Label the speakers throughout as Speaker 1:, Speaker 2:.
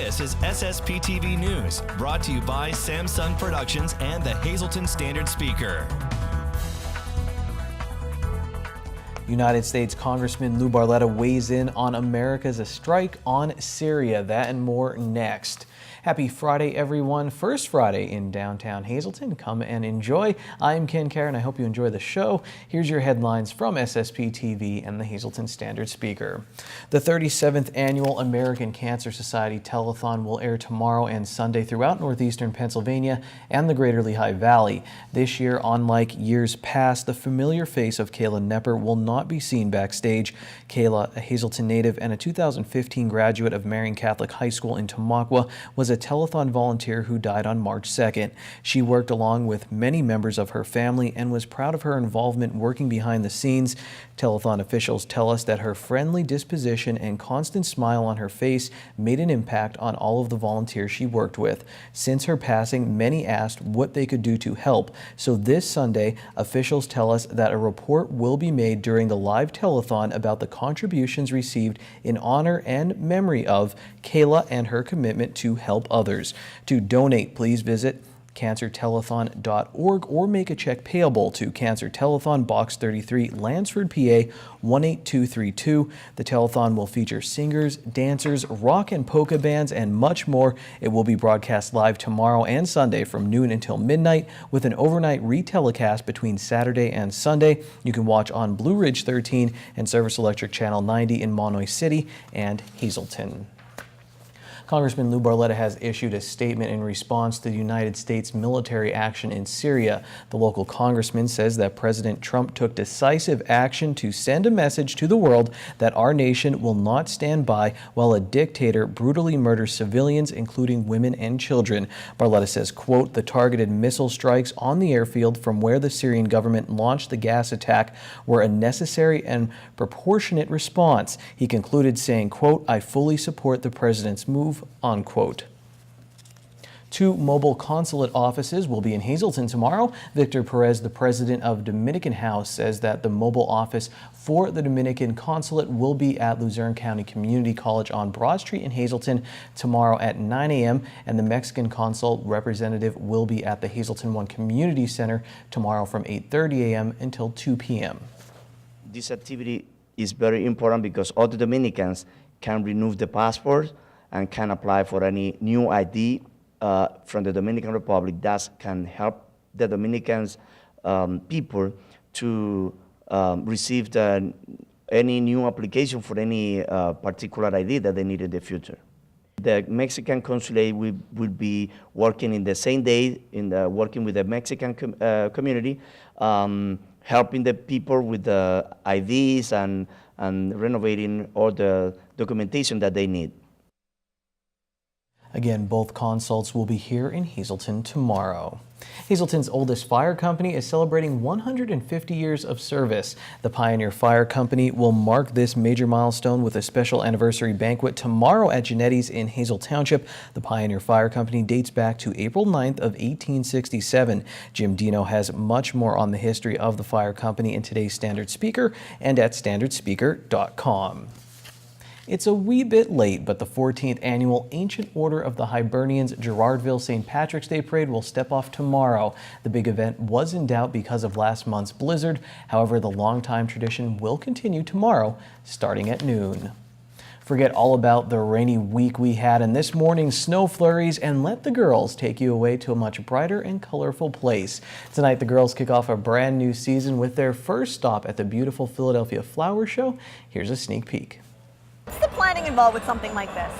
Speaker 1: This is SSPTV News, brought to you by Samsung Productions and the Hazleton Standard Speaker.
Speaker 2: United States Congressman Lou Barletta weighs in on America's strike on Syria. That and more next. Happy Friday, everyone. First Friday in downtown Hazleton. Come and enjoy. I'm Ken Carr, and I hope you enjoy the show. Here's your headlines from SSPTV and the Hazleton Standard Speaker. The 37th Annual American Cancer Society Telethon will air tomorrow and Sunday throughout northeastern Pennsylvania and the Greater Lehigh Valley. This year, unlike years past, the familiar face of Kayla Nepper will not be seen backstage. Kayla, a Hazleton native and a 2015 graduate of Marian Catholic High School in Tamaqua, was a telethon volunteer who died on March 2nd. She worked along with many members of her family and was proud of her involvement working behind the scenes. Telethon officials tell us that her friendly disposition and constant smile on her face made an impact on all of the volunteers she worked with. Since her passing, many asked what they could do to help. So this Sunday, officials tell us that a report will be made during the live telethon about the contributions received in honor and memory of Kayla and her commitment to help others. To donate, please visit cancertelethon.org or make a check payable to Cancer Telethon, Box 33, Lansford, PA 18232. The telethon will feature singers, dancers, rock and polka bands, and much more. It will be broadcast live tomorrow and Sunday from noon until midnight, with an overnight retelecast between Saturday and Sunday. You can watch on Blue Ridge 13 and Service Electric Channel 90 in Monoy City and Hazleton. Congressman Lou Barletta has issued a statement in response to the United States military action in Syria. The local congressman says that President Trump took decisive action to send a message to the world that our nation will not stand by while a dictator brutally murders civilians, including women and children. Barletta says, quote, "The targeted missile strikes on the airfield from where the Syrian government launched the gas attack were a necessary and proportionate response." He concluded saying, quote, "I fully support the president's move," unquote. 2 mobile consulate offices will be in Hazleton tomorrow. Victor Perez, the president of Dominican House, says that the mobile office for the Dominican consulate will be at Luzerne County Community College on Broad Street in Hazleton tomorrow at 9 a.m. and the Mexican consul representative will be at the Hazleton One Community Center tomorrow from 8:30 a.m. until 2 p.m.
Speaker 3: This activity is very important because all the Dominicans can renew the passport and can apply for any new ID from the Dominican Republic. That can help the Dominicans people to receive any new application for any particular ID that they need in the future. The Mexican consulate will be working in the same day, working with the Mexican community, helping the people with the IDs and renovating all the documentation that they need.
Speaker 2: Again, both consults will be here in Hazleton tomorrow. Hazleton's oldest fire company is celebrating 150 years of service. The Pioneer Fire Company will mark this major milestone with a special anniversary banquet tomorrow at Genetti's in Hazel Township. The Pioneer Fire Company dates back to April 9th of 1867. Jim Dino has much more on the history of the fire company in today's Standard Speaker and at standardspeaker.com. It's a wee bit late, but the 14th Annual Ancient Order of the Hibernians Gerardville St. Patrick's Day Parade will step off tomorrow. The big event was in doubt because of last month's blizzard. However, the longtime tradition will continue tomorrow, starting at noon. Forget all about the rainy week we had and this morning's snow flurries and let the girls take you away to a much brighter and colorful place. Tonight, the girls kick off a brand new season with their first stop at the beautiful Philadelphia Flower Show. Here's a sneak peek.
Speaker 4: What's the planning involved with something like this?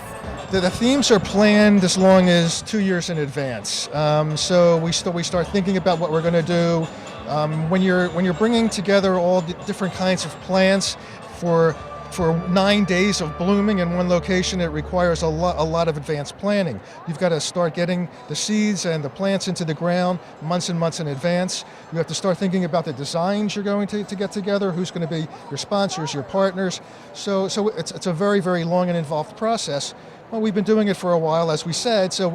Speaker 5: The themes are planned as long as 2 years in advance. So we start thinking about what we're going to do. When you're bringing together all the different kinds of plants for 9 days of blooming in one location, it requires a lot of advanced planning. You've got to start getting the seeds and the plants into the ground months and months in advance. You have to start thinking about the designs you're going to get together, who's going to be your sponsors, your partners. So it's a very, very long and involved process. Well, we've been doing it for a while, as we said, so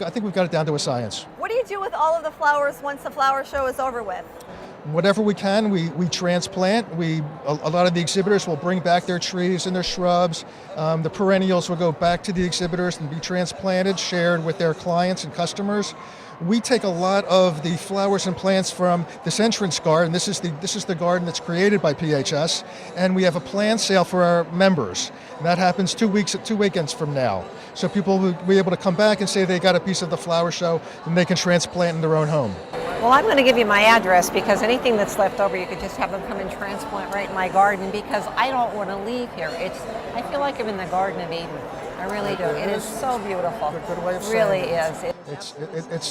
Speaker 5: I think we've got it down to a science.
Speaker 4: What do you do with all of the flowers once the flower show is over with?
Speaker 5: whatever we can, we transplant. A lot of the exhibitors will bring back their trees and their shrubs. The perennials will go back to the exhibitors and be transplanted, shared with their clients and customers. We take a lot of the flowers and plants from this entrance garden. This is the garden that's created by PHS, and we have a plant sale for our members. And that happens 2 weekends from now. So people will be able to come back and say they got a piece of the flower show, and they can transplant in their own home.
Speaker 6: Well, I'm going to give you my address because anything that's left over, you could just have them come and transplant right in my garden because I don't want to leave here. I feel like I'm in the Garden of Eden. I really do. It is so beautiful.
Speaker 5: A good way of
Speaker 6: it
Speaker 5: saying
Speaker 6: really
Speaker 5: it.
Speaker 6: is.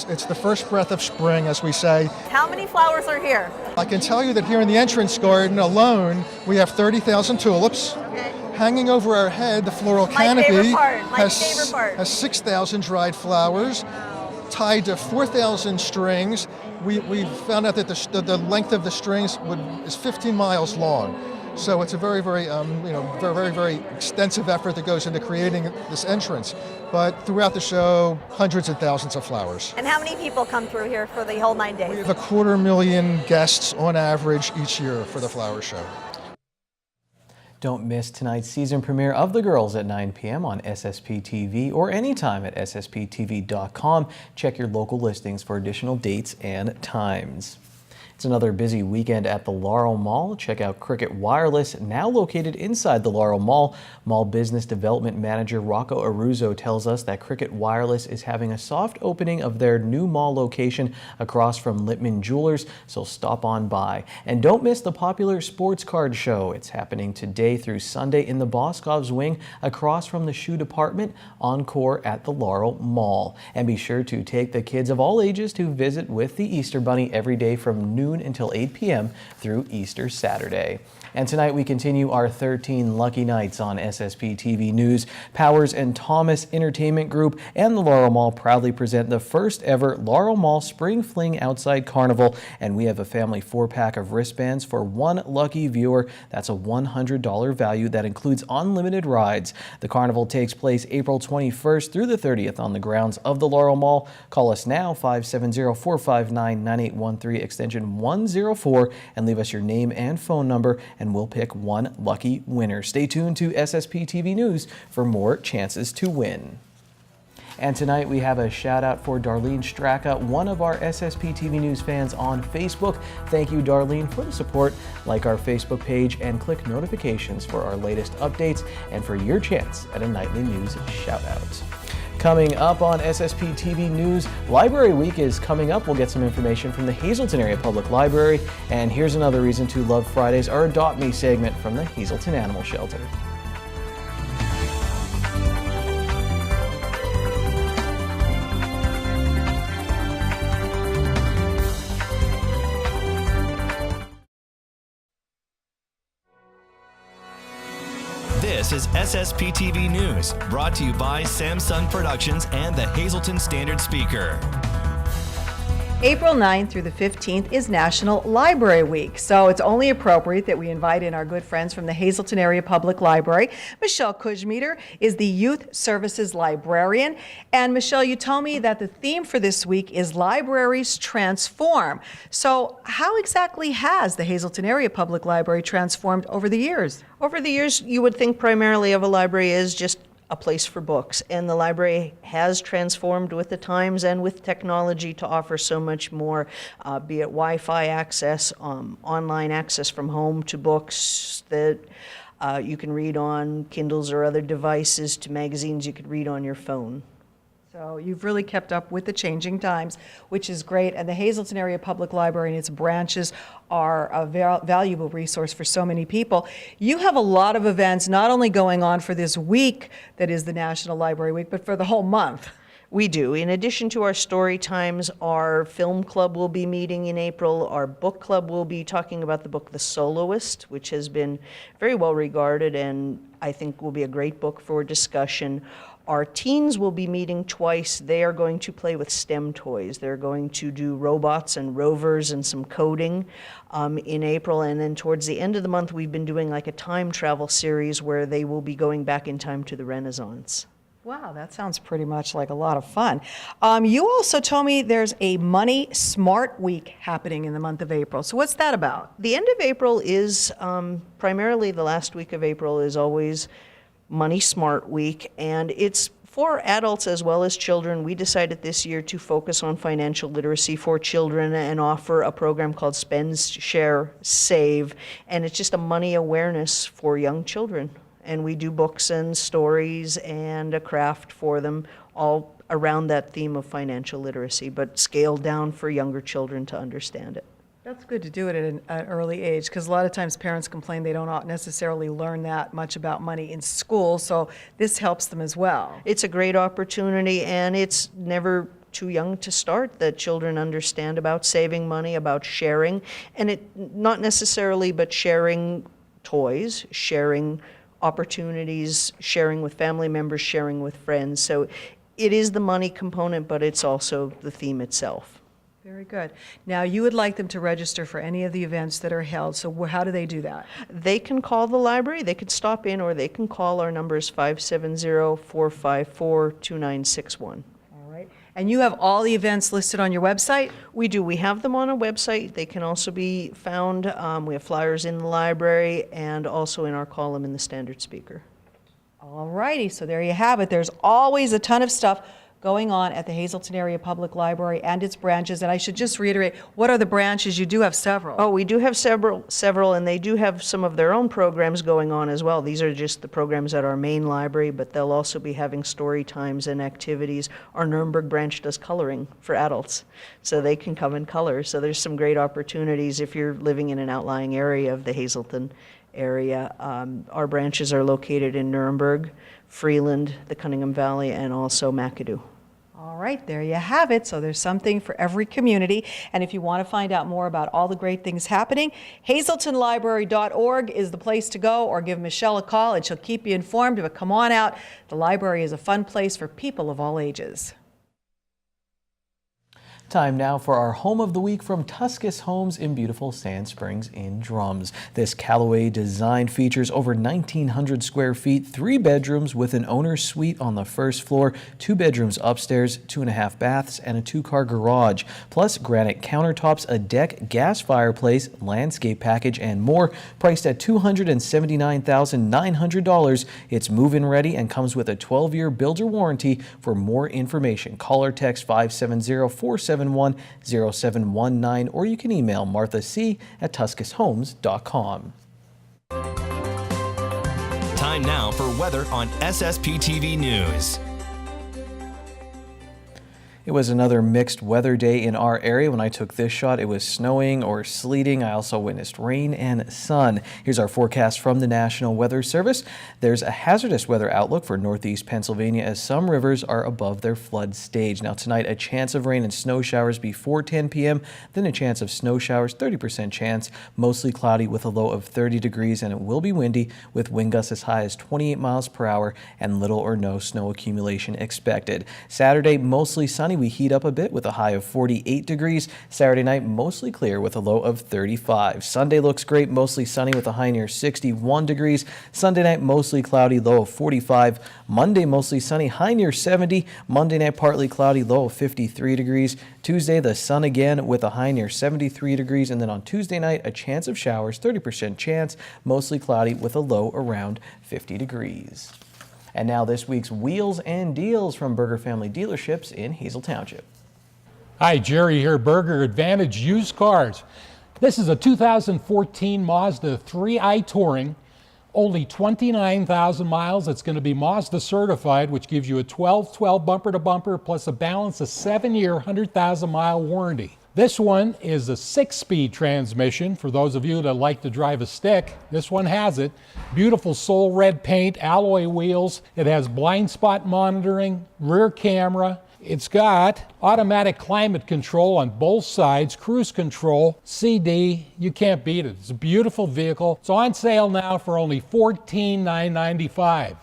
Speaker 5: It's the first breath of spring, as we say.
Speaker 4: How many flowers are here?
Speaker 5: I can tell you that here in the entrance garden alone, we have 30,000 tulips.
Speaker 4: Okay.
Speaker 5: Hanging over our head, the floral
Speaker 4: My
Speaker 5: canopy
Speaker 4: favorite part.
Speaker 5: has 6,000 dried flowers. Tied to 4,000 strings. We found out that the length of the strings is 15 miles long. So it's a very, very, very extensive effort that goes into creating this entrance. But throughout the show, hundreds of thousands of flowers.
Speaker 4: And how many people come through here for the whole 9 days?
Speaker 5: We have 250,000 guests on average each year for the flower show.
Speaker 2: Don't miss tonight's season premiere of The Girls at 9 p.m. on SSPTV or anytime at SSPTV.com. Check your local listings for additional dates and times. It's another busy weekend at the Laurel Mall. Check out Cricket Wireless, now located inside the Laurel Mall. Mall Business Development Manager Rocco Aruzo tells us that Cricket Wireless is having a soft opening of their new mall location across from Littman Jewelers, so stop on by. And don't miss the popular sports card show. It's happening today through Sunday in the Boscov's wing across from the shoe department, encore at the Laurel Mall. And be sure to take the kids of all ages to visit with the Easter Bunny every day from noon until 8 p.m. through Easter Saturday. And tonight we continue our 13 lucky nights on SSPTV News. Powers and Thomas Entertainment Group and the Laurel Mall proudly present the first ever Laurel Mall Spring Fling Outside Carnival, and we have a family 4-pack of wristbands for one lucky viewer. That's a $100 value that includes unlimited rides. The carnival takes place April 21st through the 30th on the grounds of the Laurel Mall. Call us now, 570-459-9813 extension 104, and leave us your name and phone number, and we'll pick one lucky winner. Stay tuned to SSPTV News for more chances to win. And tonight we have a shout out for Darlene Straka, one of our SSPTV News fans on Facebook. Thank you, Darlene, for the support. Like our Facebook page and click notifications for our latest updates and for your chance at a nightly news shout out. Coming up on SSPTV News, Library Week is coming up. We'll get some information from the Hazleton Area Public Library. And here's another reason to love Fridays, our Adopt Me segment from the Hazleton Animal Shelter.
Speaker 1: This is SSPTV News, brought to you by Samsung Productions and the Hazleton Standard Speaker.
Speaker 7: April 9th through the 15th is National Library Week, so it's only appropriate that we invite in our good friends from the Hazleton Area Public Library. Michelle Kujmeter is the Youth Services Librarian. And Michelle, you told me that the theme for this week is Libraries Transform. So how exactly has the Hazleton Area Public Library transformed over the years?
Speaker 8: Over the years, you would think primarily of a library as just a place for books, and the library has transformed with the times and with technology to offer so much more, be it Wi-Fi access, online access from home to books that you can read on Kindles or other devices, to magazines you could read on your phone.
Speaker 7: So you've really kept up with the changing times, which is great. And the Hazleton Area Public Library and its branches are a valuable resource for so many people. You have a lot of events not only going on for this week that is the National Library Week, but for the whole month.
Speaker 8: We do. In addition to our story times, our film club will be meeting in April. Our book club will be talking about the book The Soloist, which has been very well regarded and I think will be a great book for discussion. Our teens will be meeting twice. They are going to play with STEM toys. They're going to do robots and rovers and some coding in April. And then towards the end of the month, we've been doing like a time travel series where they will be going back in time to the Renaissance.
Speaker 7: Wow, that sounds pretty much like a lot of fun. You also told me there's a Money Smart Week happening in the month of April. So what's that about?
Speaker 8: The end of April is primarily the last week of April is always Money Smart Week, and it's for adults as well as children. We decided this year to focus on financial literacy for children and offer a program called Spend, Share, Save, and it's just a money awareness for young children. And we do books and stories and a craft for them, all around that theme of financial literacy, but scaled down for younger children to understand it.
Speaker 7: That's good to do it at an early age, because a lot of times parents complain they don't necessarily learn that much about money in school, so this helps them as well.
Speaker 8: It's a great opportunity, and it's never too young to start, that children understand about saving money, about sharing, and it not necessarily, but sharing toys, sharing opportunities, sharing with family members, sharing with friends. So it is the money component, but it's also the theme itself.
Speaker 7: Very good. Now, you would like them to register for any of the events that are held, so how do they do that?
Speaker 8: They can call the library, they can stop in, or they can call. Our number is 570-454-2961.
Speaker 7: All right. And you have all the events listed on your website?
Speaker 8: We do. We have them on a website. They can also be found. We have flyers in the library and also in our column in the Standard Speaker.
Speaker 7: All righty. So there you have it. There's always a ton of stuff going on at the Hazleton Area Public Library and its branches. And I should just reiterate, what are the branches? You do have several.
Speaker 8: Oh, we do have several, and they do have some of their own programs going on as well. These are just the programs at our main library, but they'll also be having story times and activities. Our Nuremberg branch does coloring for adults, so they can come and color. So there's some great opportunities if you're living in an outlying area of the Hazleton area. Our branches are located in Nuremberg, Freeland, the Cunningham Valley, and also McAdoo.
Speaker 7: All right, there you have it. So there's something for every community. And if you want to find out more about all the great things happening, hazletonlibrary.org is the place to go, or give Michelle a call and she'll keep you informed. But come on out. The library is a fun place for people of all ages.
Speaker 2: Time now for our home of the week from Tuscus Homes in beautiful Sand Springs in Drums. This Callaway design features over 1,900 square feet, 3 bedrooms with an owner's suite on the first floor, 2 bedrooms upstairs, 2.5 baths, and a 2-car garage, plus granite countertops, a deck, gas fireplace, landscape package, and more. Priced at $279,900. It's move-in ready and comes with a 12-year builder warranty. For more information, call or text 570-471-0719, or you can email marthac@tuscushomes.com.
Speaker 1: Time now for weather on SSPTV News.
Speaker 2: It was another mixed weather day in our area. When I took this shot, it was snowing or sleeting. I also witnessed rain and sun. Here's our forecast from the National Weather Service. There's a hazardous weather outlook for northeast Pennsylvania as some rivers are above their flood stage. Now tonight, a chance of rain and snow showers before 10 p.m., then a chance of snow showers, 30% chance, mostly cloudy with a low of 30 degrees, and it will be windy with wind gusts as high as 28 miles per hour and little or no snow accumulation expected. Saturday, mostly sunny. We heat up a bit with a high of 48 degrees. Saturday night, mostly clear with a low of 35. Sunday looks great, mostly sunny with a high near 61 degrees. Sunday night, mostly cloudy, low of 45. Monday, mostly sunny, high near 70. Monday night, partly cloudy, low of 53 degrees. Tuesday, the sun again with a high near 73 degrees. And then on Tuesday night, a chance of showers, 30% chance, mostly cloudy with a low around 50 degrees. And now this week's Wheels and Deals from Berger Family Dealerships in Hazel Township.
Speaker 9: Hi, Jerry here, Berger Advantage Used Cars. This is a 2014 Mazda 3i Touring, only 29,000 miles. It's going to be Mazda certified, which gives you a 12/12 bumper to bumper plus a balance of 7-year, 100,000 mile warranty. This one is a 6-speed transmission. For those of you that like to drive a stick, this one has it. Beautiful soul red paint, alloy wheels. It has blind spot monitoring, rear camera. It's got automatic climate control on both sides, cruise control, CD. You can't beat it. It's a beautiful vehicle. It's on sale now for only $14,995.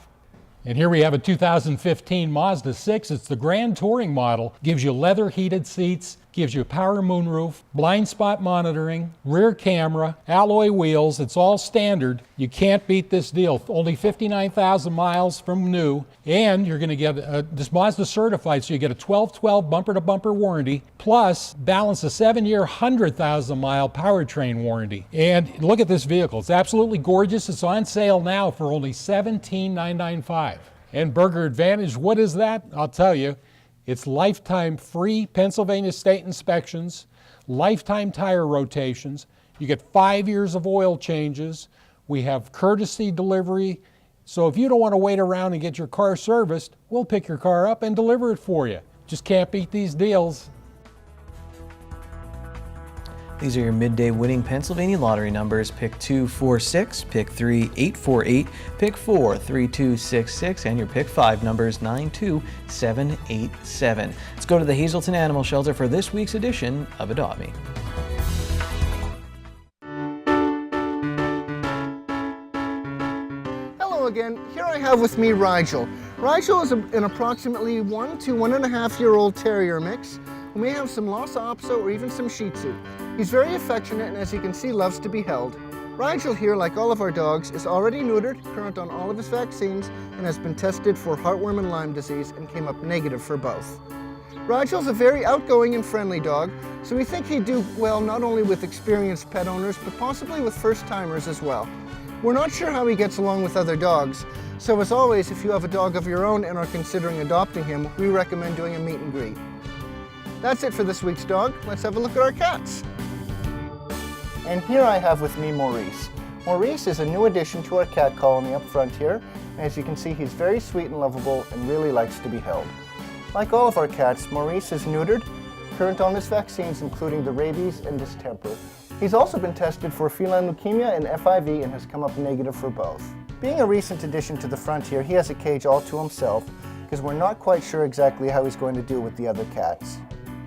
Speaker 9: And here we have a 2015 Mazda 6. It's the Grand Touring model. Gives you leather heated seats, Gives you power moonroof, blind spot monitoring, rear camera, alloy wheels. It's all standard. You can't beat this deal. Only 59,000 miles from new. And you're going to get this Mazda certified, so you get a 12/12 bumper-to-bumper warranty, plus balance a 7-year, 100,000-mile powertrain warranty. And look at this vehicle. It's absolutely gorgeous. It's on sale now for only $17,995. And Burger Advantage, what is that? I'll tell you. It's lifetime free Pennsylvania state inspections, lifetime tire rotations. You get 5 years of oil changes. We have courtesy delivery. So if you don't want to wait around and get your car serviced, we'll pick your car up and deliver it for you. Just can't beat these deals.
Speaker 2: These are your midday winning Pennsylvania lottery numbers. Pick 2, 4, 6, pick 3, 8, 4, 8, pick 4, 3, 2, 6, 6, and your pick 5 numbers 9, 2, 7, 8, 7. Let's go to the Hazleton Animal Shelter for this week's edition of Adopt Me.
Speaker 10: Hello again. Here I have with me Rigel. Rigel is an approximately 1 to 1.5 year old terrier mix who may have some Lhasa Apso or even some Shih Tzu. He's very affectionate and, as you can see, loves to be held. Rigel here, like all of our dogs, is already neutered, current on all of his vaccines, and has been tested for heartworm and Lyme disease and came up negative for both. Rigel's a very outgoing and friendly dog, so we think he'd do well not only with experienced pet owners, but possibly with first-timers as well. We're not sure how he gets along with other dogs, so as always, if you have a dog of your own and are considering adopting him, we recommend doing a meet and greet. That's it for this week's dog. Let's have a look at our cats. And here I have with me Maurice. Maurice is a new addition to our cat colony up front here. As you can see, he's very sweet and lovable and really likes to be held. Like all of our cats, Maurice is neutered, current on his vaccines including the rabies and distemper. He's also been tested for feline leukemia and FIV and has come up negative for both. Being a recent addition to the front here, he has a cage all to himself because we're not quite sure exactly how he's going to do with the other cats.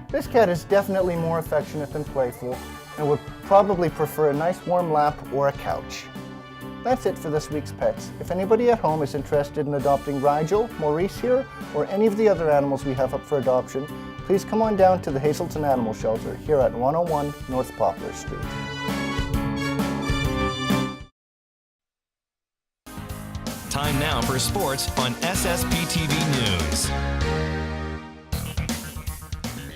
Speaker 10: This cat is definitely more affectionate than playful and would probably prefer a nice warm lap or a couch. That's it for this week's pets. If anybody at home is interested in adopting Rigel, Maurice here, or any of the other animals we have up for adoption, please come on down to the Hazleton Animal Shelter here at 101 North Poplar Street.
Speaker 1: Time now for sports on SSPTV News.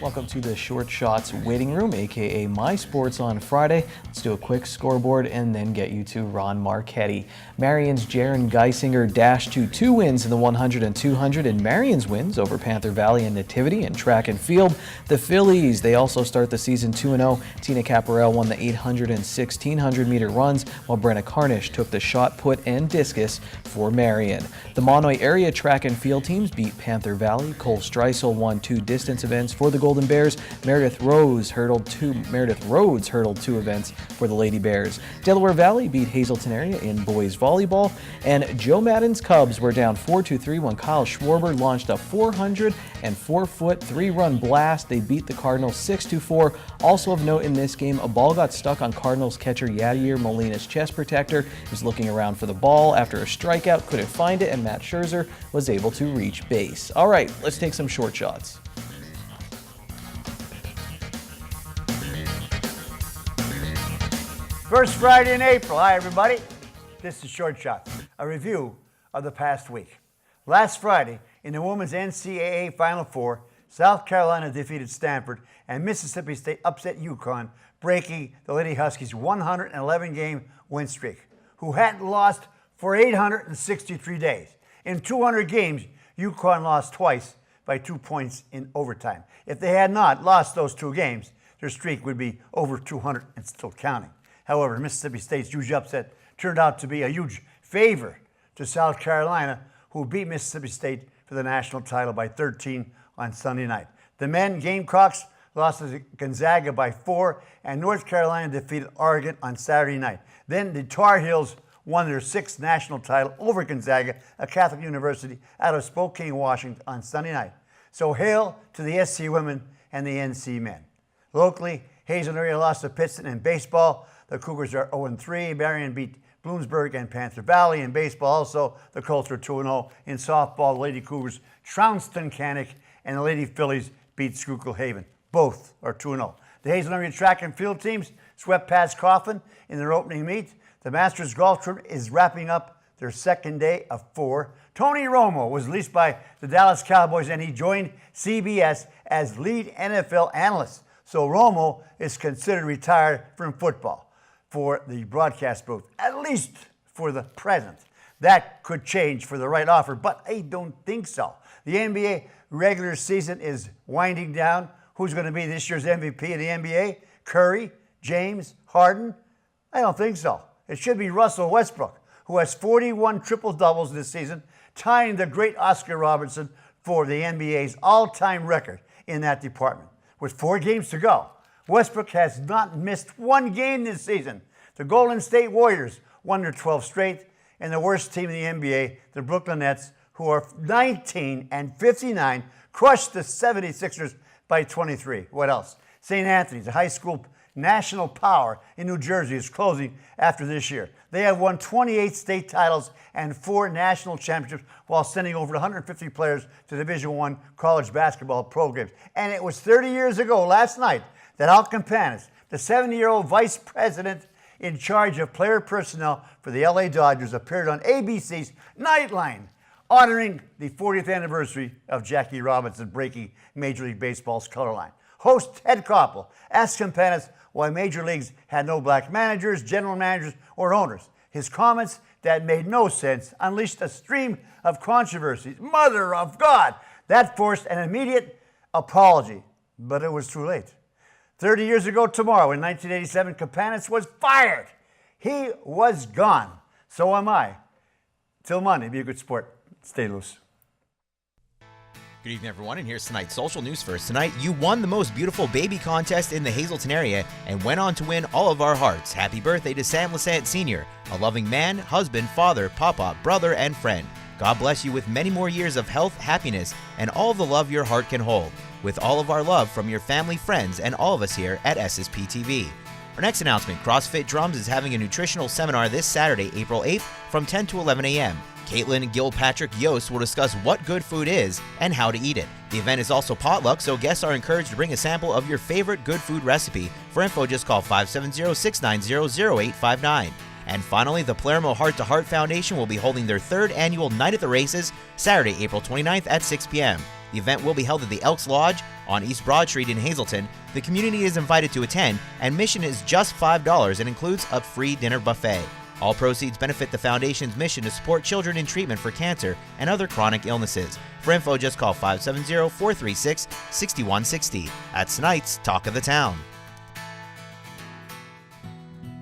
Speaker 2: Welcome to the Short Shots Waiting Room, aka My Sports on Friday. Let's do a quick scoreboard and then get you to Ron Marchetti. Marion's Jaron Geisinger dashed to 2 wins in the 100 and 200 in Marion's wins over Panther Valley and Nativity in track and field. The Phillies, they also start the season 2-0. Tina Caparel won the 800 and 1600 meter runs, while Brenna Carnish took the shot put and discus for Marion. The Monoy area track and field teams beat Panther Valley. Cole Streisel won 2 distance events for the Golden Bears. Meredith Rhodes hurdled 2 events for the Lady Bears. Delaware Valley beat Hazleton area in boys volleyball, and Joe Madden's Cubs were down 4-3 when Kyle Schwarber launched a 404-foot 3-run blast. They beat the Cardinals 6-4. Also of note in this game, a ball got stuck on Cardinals catcher Yadier Molina's chest protector. He was looking around for the ball after a strikeout, couldn't find it, and Matt Scherzer was able to reach base. All right, let's take some short shots.
Speaker 11: First Friday in April. Hi, everybody. This is Short Shot, a review of the past week. Last Friday, in the women's NCAA Final Four, South Carolina defeated Stanford and Mississippi State upset UConn, breaking the Lady Huskies' 111-game win streak, who hadn't lost for 863 days. In 200 games, UConn lost twice by 2 points in overtime. If they had not lost those 2 games, their streak would be over 200 and still counting. However, Mississippi State's huge upset turned out to be a huge favor to South Carolina, who beat Mississippi State for the national title by 13 on Sunday night. The men Gamecocks lost to Gonzaga by 4, and North Carolina defeated Oregon on Saturday night. Then the Tar Heels won their 6th national title over Gonzaga, a Catholic university out of Spokane, Washington, on Sunday night. So hail to the SC women and the NC men. Locally, Hazen area lost to Pittston in baseball. The Cougars are 0-3. Marion beat Bloomsburg and Panther Valley. In baseball also, the Colts are 2-0. In softball, the Lady Cougars trounced Tunkhannock, and the Lady Phillies beat Schuylkill Haven Both are 2-0. The Hazelton area track and field teams swept past Coffin in their opening meet. The Masters golf tournament is wrapping up their second day of 4. Tony Romo was released by the Dallas Cowboys, and he joined CBS as lead NFL analyst. So Romo is considered retired from football for the broadcast booth, at least for the present. That could change for the right offer, but I don't think so. The NBA regular season is winding down. Who's going to be this year's MVP of the NBA? Curry? James? Harden? I don't think so. It should be Russell Westbrook, who has 41 triple-doubles this season, tying the great Oscar Robertson for the NBA's all-time record in that department. With 4 games to go, Westbrook has not missed one game this season. The Golden State Warriors won their 12th straight, and the worst team in the NBA, the Brooklyn Nets, who are 19-59, crushed the 76ers by 23. What else? St. Anthony's, a high school national power in New Jersey, is closing after this year. They have won 28 state titles and 4 national championships while sending over 150 players to Division I college basketball programs. And it was 30 years ago last night that Al Campanis, the 70-year-old vice president in charge of player personnel for the LA Dodgers, appeared on ABC's Nightline, honoring the 40th anniversary of Jackie Robinson breaking Major League Baseball's color line. Host Ted Koppel asked Campanis why Major Leagues had no black managers, general managers, or owners. His comments that made no sense unleashed a stream of controversies. Mother of God! That forced an immediate apology, but it was too late. 30 years ago tomorrow, in 1987, Campanis was fired. He was gone. So am I. Till Monday, be a good sport. Stay loose.
Speaker 12: Good evening, everyone, and here's tonight's social news first. Tonight, you won the most beautiful baby contest in the Hazelton area and went on to win all of our hearts. Happy birthday to Sam Lassant Sr., a loving man, husband, father, papa, brother, and friend. God bless you with many more years of health, happiness, and all the love your heart can hold. With all of our love from your family, friends, and all of us here at SSPTV. Our next announcement, CrossFit Drums is having a nutritional seminar this Saturday, April 8th from 10 to 11 a.m. Caitlin Gilpatrick Yost will discuss what good food is and how to eat it. The event is also potluck, so guests are encouraged to bring a sample of your favorite good food recipe. For info, just call 570-690-0859. And finally, the Palermo Heart to Heart Foundation will be holding their 3rd annual Night at the Races, Saturday, April 29th at 6 p.m. The event will be held at the Elks Lodge on East Broad Street in Hazelton. The community is invited to attend, and admission is just $5 and includes a free dinner buffet. All proceeds benefit the foundation's mission to support children in treatment for cancer and other chronic illnesses. For info, just call 570-436-6160. That's tonight's Talk of the Town.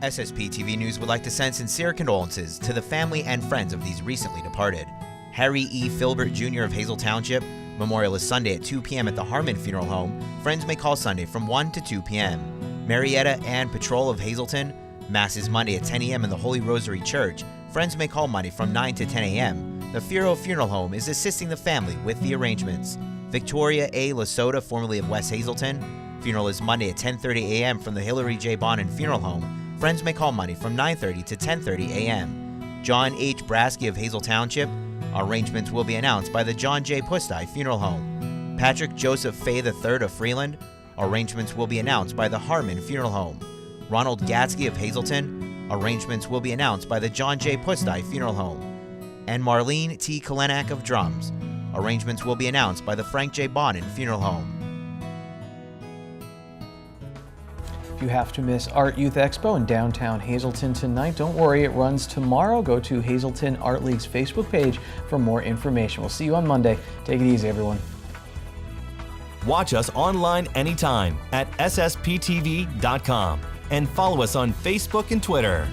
Speaker 12: SSPTV News would like to send sincere condolences to the family and friends of these recently departed. Harry E. Filbert Jr. of Hazel Township. Memorial is Sunday at 2 p.m. at the Harmon Funeral Home. Friends may call Sunday from 1 to 2 p.m. Marietta Ann Patrol of Hazelton. Mass is Monday at 10 a.m. in the Holy Rosary Church. Friends may call Monday from 9 to 10 a.m. The Firo Funeral Home is assisting the family with the arrangements. Victoria A. Lasota, formerly of West Hazelton. Funeral is Monday at 10:30 a.m. from the Hillary J. Bonin Funeral Home. Friends may call Monday from 9:30 to 10:30 a.m. John H. Brasky of Hazel Township. Arrangements will be announced by the John J. Pustai Funeral Home. Patrick Joseph Fay III of Freeland. Arrangements will be announced by the Harmon Funeral Home. Ronald Gatsky of Hazelton. Arrangements will be announced by the John J. Pustai Funeral Home. And Marlene T. Kalenak of Drums. Arrangements will be announced by the Frank J. Bonin Funeral Home.
Speaker 2: If you have to miss Art Youth Expo in downtown Hazelton tonight, don't worry, it runs tomorrow. Go to Hazelton Art League's Facebook page for more information. We'll see you on Monday. Take it easy, everyone.
Speaker 1: Watch us online anytime at ssptv.com and follow us on Facebook and Twitter.